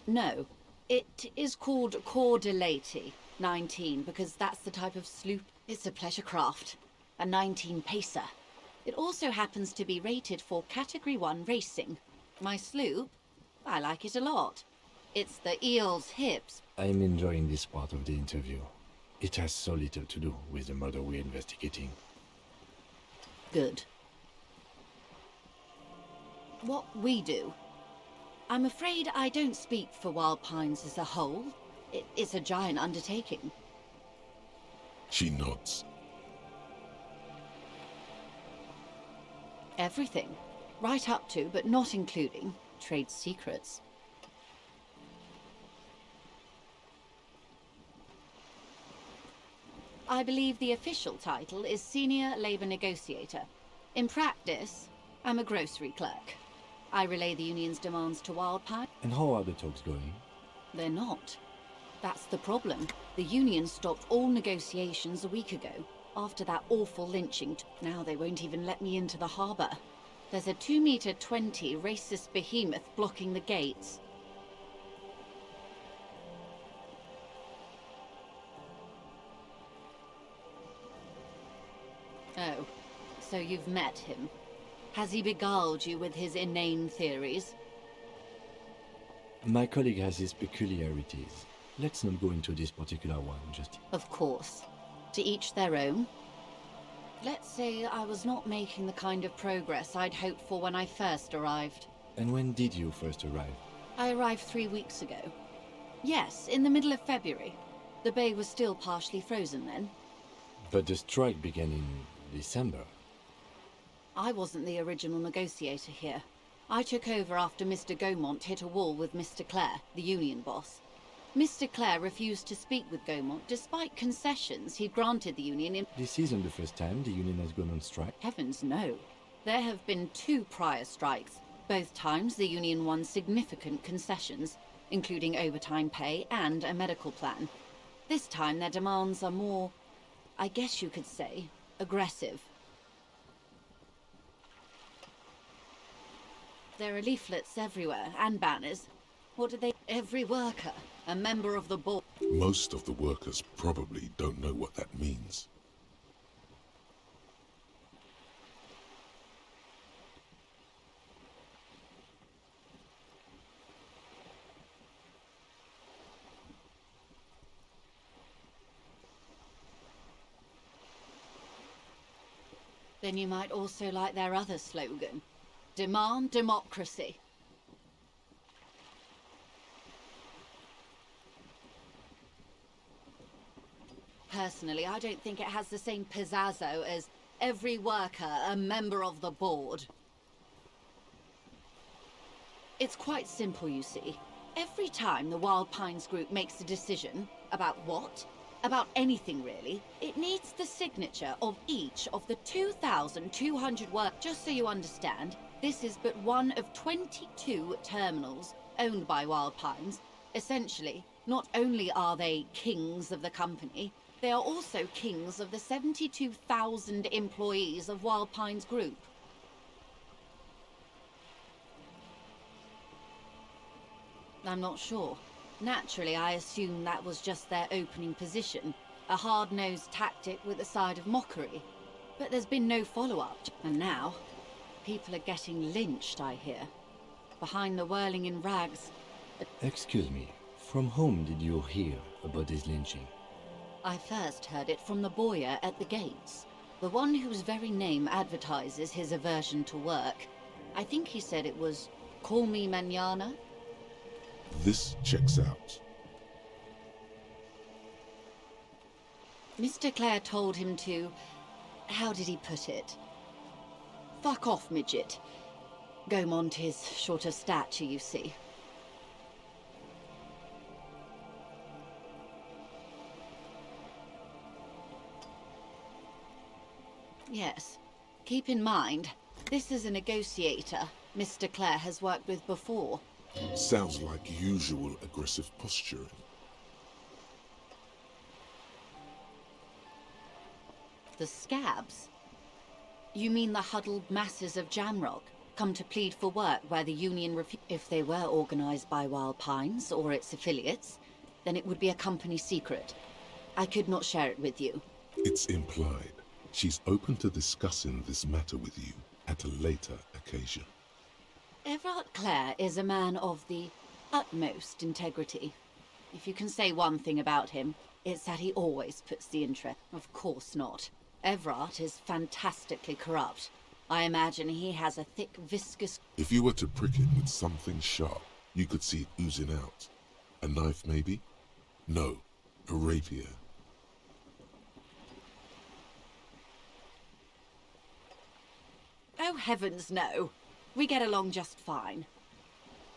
S13: No. It is called Cordelati 19 because that's the type of sloop. It's a pleasure craft, a 19 pacer. It also happens to be rated for Category 1 racing. My sloop, I like it a lot. It's the eel's hips.
S3: I'm enjoying this part of the interview. It has so little to do with the murder we're investigating.
S13: Good. What we do. I'm afraid I don't speak for Wild Pines as a whole. It's a giant undertaking.
S1: She nods.
S13: Everything. Right up to, but not including, trade secrets. I believe the official title is Senior Labour Negotiator. In practice, I'm a grocery clerk. I relay the union's demands to Wildpine.
S3: And how are the talks going?
S13: They're not. That's the problem. The union stopped all negotiations a week ago, after that awful lynching. Now they won't even let me into the harbour. There's a 2-meter-20 racist behemoth blocking the gates. Oh, so you've met him. Has he beguiled you with his inane theories?
S3: My colleague has his peculiarities. Let's not go into this particular one, just...
S13: Of course. To each their own. Let's say I was not making the kind of progress I'd hoped for when I first arrived.
S3: And when did you first arrive?
S13: I arrived 3 weeks ago. Yes, in the middle of February. The bay was still partially frozen then.
S3: But the strike began in December.
S13: I wasn't the original negotiator here. I took over after Mr. Gaumont hit a wall with Mr. Clare, the union boss. Mr. Clare refused to speak with Gaumont despite concessions he'd granted the union in...
S3: This isn't the first time the union has gone on strike.
S13: Heavens no. There have been 2 prior strikes. Both times the union won significant concessions, including overtime pay and a medical plan. This time their demands are more, I guess you could say, aggressive. There are leaflets everywhere, and banners. What do they... Every worker, a member of the board...
S1: Most of the workers probably don't know what that means.
S13: Then you might also like their other slogan. Demand democracy. Personally, I don't think it has the same pizzazzo as every worker a member of the board. It's quite simple, you see. Every time the Wild Pines group makes a decision about what? About anything really, it needs the signature of each of the 2,200 workers. Just so you understand, this is but one of 22 terminals owned by Wild Pines. Essentially, not only are they kings of the company, they are also kings of the 72,000 employees of Wild Pines Group. I'm not sure. Naturally, I assume that was just their opening position, a hard-nosed tactic with a side of mockery. But there's been no follow-up. And now, people are getting lynched, I hear. Behind the whirling in rags.
S3: Excuse me, from whom did you hear about this lynching?
S13: I first heard it from the bowyer at the gates, the one whose very name advertises his aversion to work. I think he said it was, "Call me mañana."
S1: This checks out.
S13: Mr. Clare told him to... how did he put it? Fuck off, midget. Gaumont is short of stature, you see. Yes. Keep in mind, this is a negotiator Mr. Clare has worked with before.
S1: Sounds like usual aggressive posturing.
S13: The scabs? You mean the huddled masses of Jamrock? come to plead for work where the union if they were organized by Wild Pines or its affiliates, then it would be a company secret. I could not share it with you.
S1: It's implied. She's open to discussing this matter with you at a later occasion.
S13: Everard Clare is a man of the utmost integrity. If you can say one thing about him, it's that he always puts the interest. Of course not. Everard is fantastically corrupt. I imagine he has a thick, viscous...
S1: If you were to prick it with something sharp, you could see it oozing out. A knife, maybe? No, a rapier.
S13: Oh, heavens, no. We get along just fine.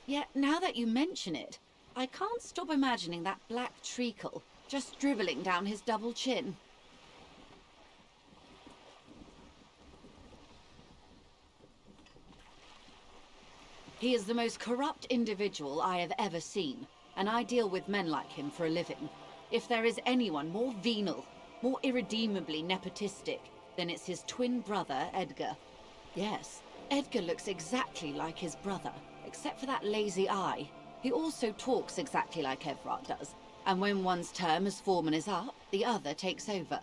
S13: Yet, now that you mention it, I can't stop imagining that black treacle just dribbling down his double chin. He is the most corrupt individual I have ever seen, and I deal with men like him for a living. If there is anyone more venal, more irredeemably nepotistic, then it's his twin brother, Edgar. Yes, Edgar looks exactly like his brother, except for that lazy eye. He also talks exactly like Everard does, and when one's term as foreman is up, the other takes over.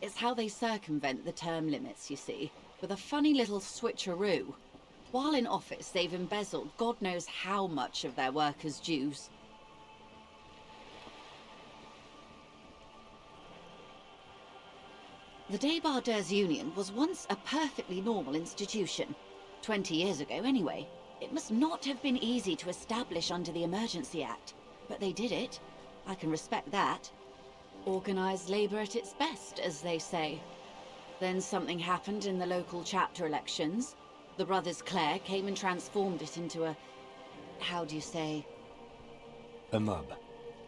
S13: It's how they circumvent the term limits, you see, with a funny little switcheroo. While in office, they've embezzled God knows how much of their workers' dues. The Débardeurs Union was once a perfectly normal institution. 20 years ago, anyway. It must not have been easy to establish under the Emergency Act, but they did it. I can respect that. Organised labour at its best, as they say. Then something happened in the local chapter elections. The brothers Clare came and transformed it into a... how do you say?
S3: A mob.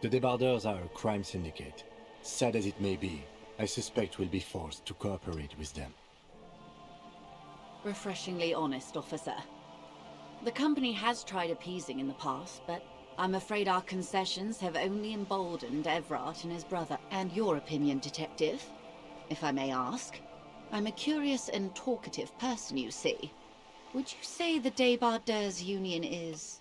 S3: The Débardeurs are a crime syndicate. Sad as it may be, I suspect we'll be forced to cooperate with them.
S13: Refreshingly honest, officer. The company has tried appeasing in the past, but I'm afraid our concessions have only emboldened Everard and his brother. And your opinion, detective, if I may ask? I'm a curious and talkative person, you see. Would you say the Débardeurs Union is...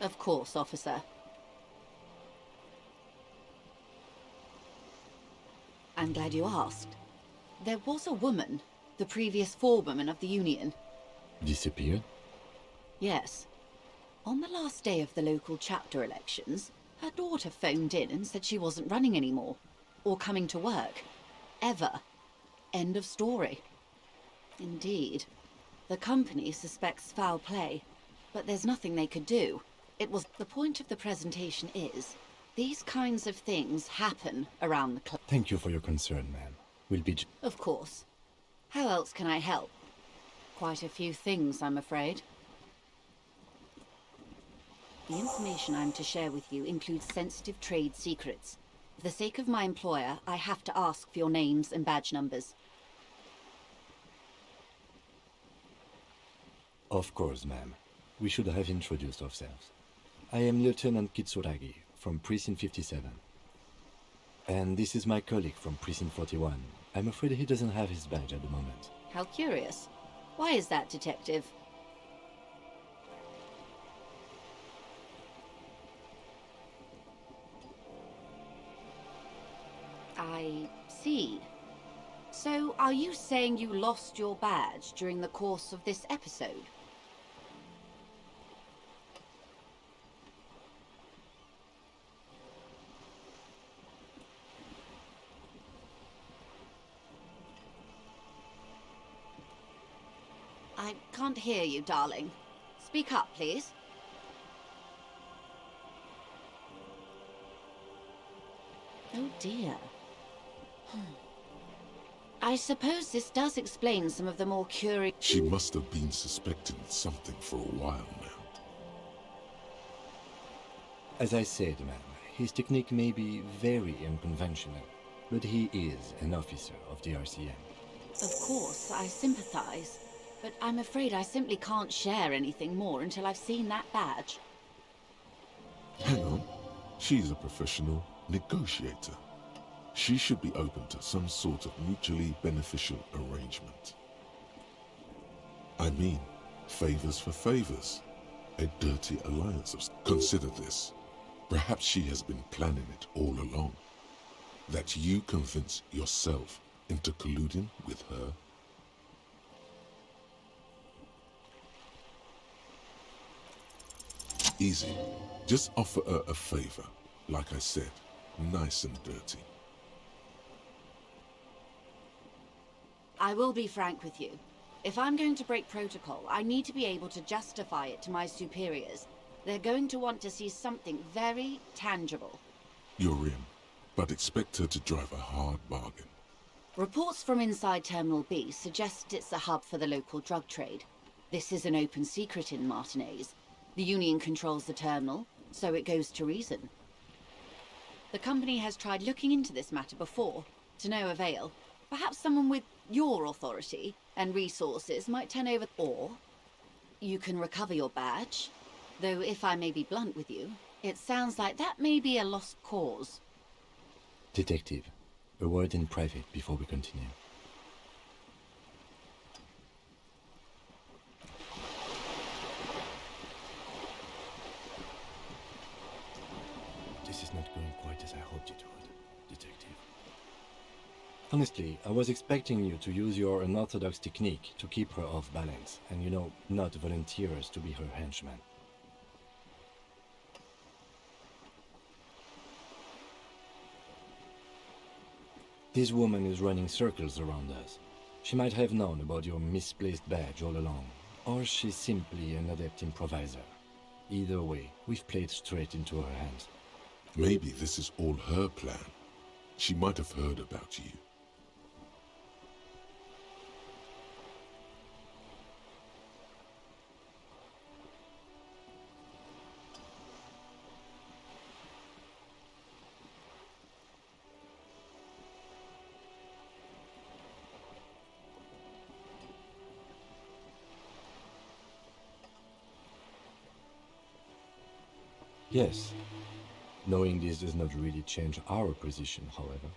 S13: Of course, officer. I'm glad you asked. There was a woman, the previous forewoman of the Union.
S3: Disappeared?
S13: Yes. On the last day of the local chapter elections, her daughter phoned in and said she wasn't running anymore, or coming to work. Ever. End of story. Indeed. The company suspects foul play, but there's nothing they could do. It was... The point of the presentation is, these kinds of things happen around the club.
S3: Thank you for your concern, ma'am. We'll be...
S13: Of course. How else can I help? Quite a few things, I'm afraid. The information I'm to share with you includes sensitive trade secrets. For the sake of my employer, I have to ask for your names and badge numbers.
S3: Of course, ma'am. We should have introduced ourselves. I am Lieutenant Kitsuragi, from Precinct 57. And this is my colleague from Precinct 41. I'm afraid he doesn't have his badge at the moment.
S13: How curious. Why is that, detective? I see. So, are you saying you lost your badge during the course of this episode? I can't hear you, darling. Speak up, please. Oh dear. I suppose this does explain some of the more curious...
S1: She must have been suspecting something for a while now.
S3: As I said, ma'am, his technique may be very unconventional, but he is an officer of the RCM.
S13: Of course, I sympathize. But I'm afraid I simply can't share anything more until I've seen that badge.
S1: Hang on. She's a professional negotiator. She should be open to some sort of mutually beneficial arrangement. I mean, favors for favors. A dirty alliance of... Consider this. Perhaps she has been planning it all along. That you convince yourself into colluding with her. Easy. Just offer her a favor. Like I said, nice and dirty.
S13: I will be frank with you. If I'm going to break protocol, I need to be able to justify it to my superiors. They're going to want to see something very tangible.
S1: You're in, but expect her to drive a hard bargain.
S13: Reports from inside Terminal B suggest it's a hub for the local drug trade. This is an open secret in Martinez. The Union controls the terminal, so it goes to reason. The company has tried looking into this matter before, to no avail. Perhaps someone with your authority and resources might turn over, or you can recover your badge. Though if I may be blunt with you, it sounds like that may be a lost cause.
S3: Detective, a word in private before we continue. This is not going quite as I hoped it would, Detective. Honestly, I was expecting you to use your unorthodox technique to keep her off balance, and you know, not volunteer us to be her henchman. This woman is running circles around us. She might have known about your misplaced badge all along, or she's simply an adept improviser. Either way, we've played straight into her hands.
S1: Maybe this is all her plan. She might have heard about you.
S3: Yes. Knowing this does not really change our position, however.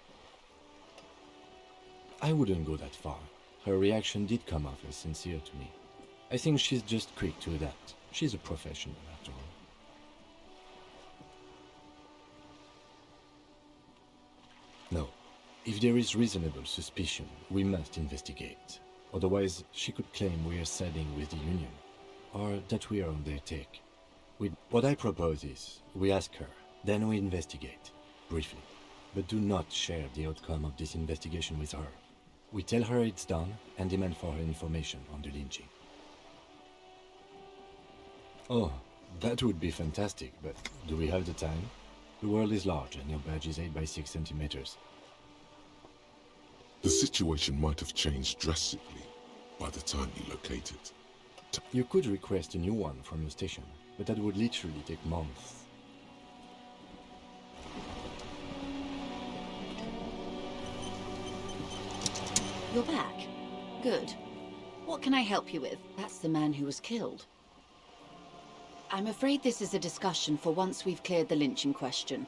S3: I wouldn't go that far. Her reaction did come off as sincere to me. I think she's just quick to adapt. She's a professional, after all. No. If there is reasonable suspicion, we must investigate. Otherwise, she could claim we are siding with the Union, or that we are on their take. What I propose is, we ask her, then we investigate, briefly. But do not share the outcome of this investigation with her. We tell her it's done and demand for her information on the lynching. Oh, that would be fantastic, but do we have the time? The world is large and your badge is 8 by 6 centimeters.
S1: The situation might have changed drastically by the time you locate it.
S3: You could request a new one from your station, but that would literally take months.
S13: You're back. Good. What can I help you with? That's the man who was killed. I'm afraid this is a discussion for once we've cleared the lynching question.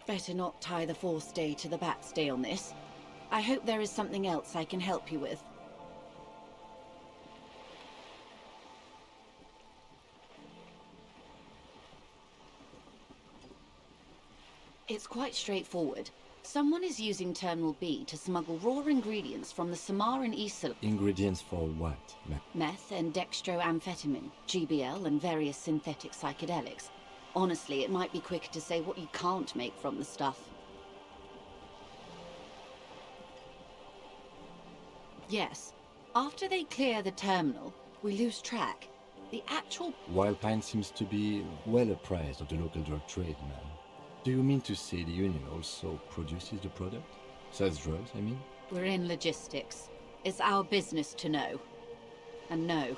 S13: Better not tie the forestay to the backstay on this. I hope there is something else I can help you with. It's quite straightforward. Someone is using Terminal B to smuggle raw ingredients from the Samar and Isla.
S3: Ingredients for what, ma'am?
S13: Meth and dextroamphetamine, GBL and various synthetic psychedelics. Honestly, it might be quicker to say what you can't make from the stuff. Yes. After they clear the terminal, we lose track. The actual...
S3: Wild Pine seems to be well apprised of the local drug trade, ma'am. Do you mean to say the Union also produces the product? Sells drugs, I mean?
S13: We're in logistics. It's our business to know. And no.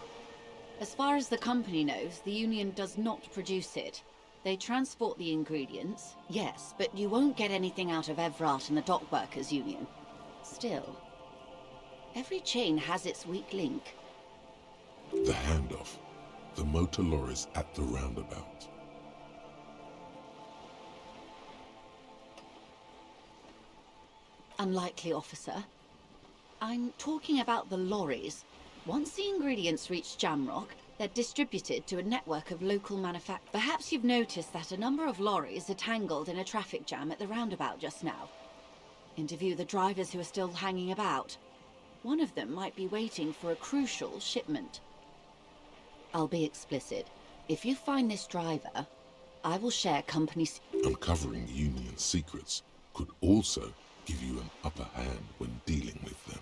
S13: As far as the company knows, the Union does not produce it. They transport the ingredients, yes, but you won't get anything out of Evrat and the Dock Workers Union. Still, every chain has its weak link.
S1: The handoff. the motor lorries at the roundabout.
S13: Unlikely, officer. I'm talking about the lorries. Once the ingredients reach Jamrock, they're distributed to a network of local manufacturers. Perhaps you've noticed that a number of lorries are tangled in a traffic jam at the roundabout just now. Interview the drivers who are still hanging about. One of them might be waiting for a crucial shipment. I'll be explicit. If you find this driver, I will share company...
S1: Uncovering Union secrets could also give you an upper hand when dealing with them.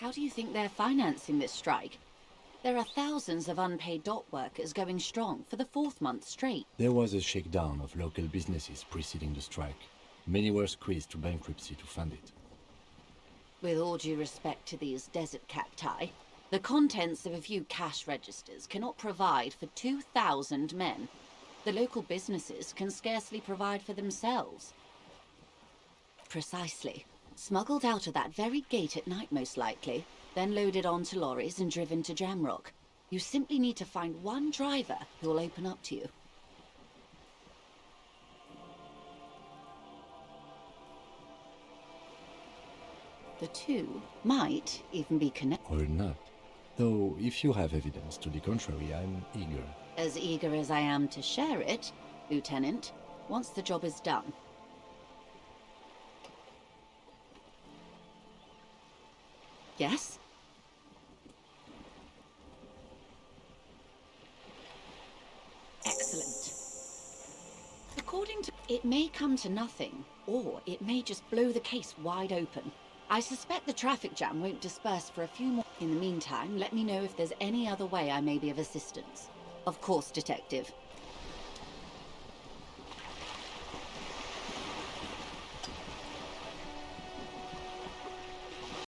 S13: How do you think they're financing this strike? There are thousands of unpaid dock workers going strong for the 4th month straight.
S3: There was a shakedown of local businesses preceding the strike. Many were squeezed to bankruptcy to fund it.
S13: With all due respect to these desert cacti, the contents of a few cash registers cannot provide for 2,000 men. The local businesses can scarcely provide for themselves. Precisely. Smuggled out of that very gate at night, most likely, then loaded onto lorries and driven to Jamrock. You simply need to find one driver who will open up to you. The two might even be connected.
S3: Or not. Though, if you have evidence to the contrary, I'm eager.
S13: As eager as I am to share it, Lieutenant, once the job is done. Yes? Excellent. According to... It may come to nothing, or it may just blow the case wide open. I suspect the traffic jam won't disperse for a few more... In the meantime, let me know if there's any other way I may be of assistance. Of course, Detective.